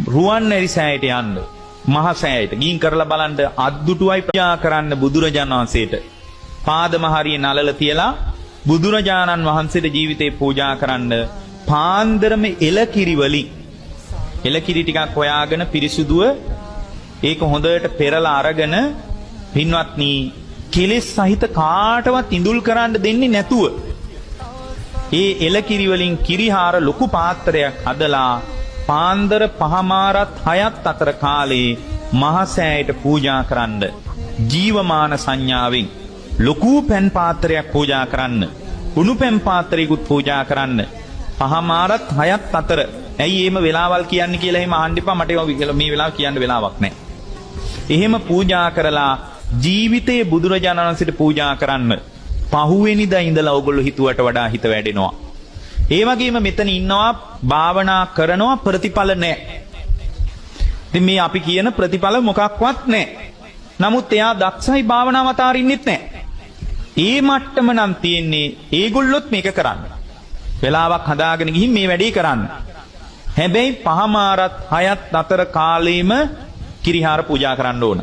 රුවන්වැලි සෑයට යන්න. මහ සෑයට ගින් කරලා බලන්න අද්දුටුවයි පූජා කරන්න බුදුරජාණන් වහන්සේට. පාදම හරිය නලල තියලා බුදුරජාණන් වහන්සේට ජීවිතේ පූජා කරන්න පාන්දරම එලකිරි වලින් එලකිරි ටිකක් හොයාගෙන පිරිසුදුව ඒක හොඳට පෙරලා අරගෙන පින්වත්නි කෙලෙස් සහිත කාටවත් ඉඳුල් කරන්න දෙන්නේ නැතුව ඒ එලකිරි වලින් කිරිහාර ලොකු පාත්‍රයක් හදලා පාන්දර 5:06 අතර කාලේ මහසෑයට පූජා කරන්න ජීවමාන සංඥාවෙන් ලොකු පැන් පාත්‍රයක් පූජා කරන්න උණු පැන් පාත්‍රයකුත් පූජා කරන්න 5:06 අතර. ඇයි එහෙම වෙලාවල් කියන්නේ කියලා එහෙම අහන්න එපා. මට මේ වෙලාව කියන්න වෙලාවක් නැහැ. එහෙම පූජා කරලා ජීවිතයේ බුදුරජාණන් වහන්සේට පූජා කරන්න පහුවෙනිදා ඉඳලා ඕගොල්ලෝ හිතුවට වඩා හිත වැඩෙනවා. ඒ වගේම මෙතන ඉන්නවා භාවනා කරනවා ප්‍රතිඵල නැහැ. ඉතින් මේ අපි කියන ප්‍රතිඵල මොකක්වත් නැහැ. නමුත් එයා දක්ෂයි භාවනාව අතාරින්නෙත් නැහැ. ඒ මට්ටම නම් තියෙන්නේ ඒගොල්ලොත් මේක කරන්න. වෙලාවක් හදාගෙන ගිහින් මේ වැඩේ කරන්න. හැබැයි 5:06 අතර කාලෙම කිරිහාර පූජා කරන්න ඕන.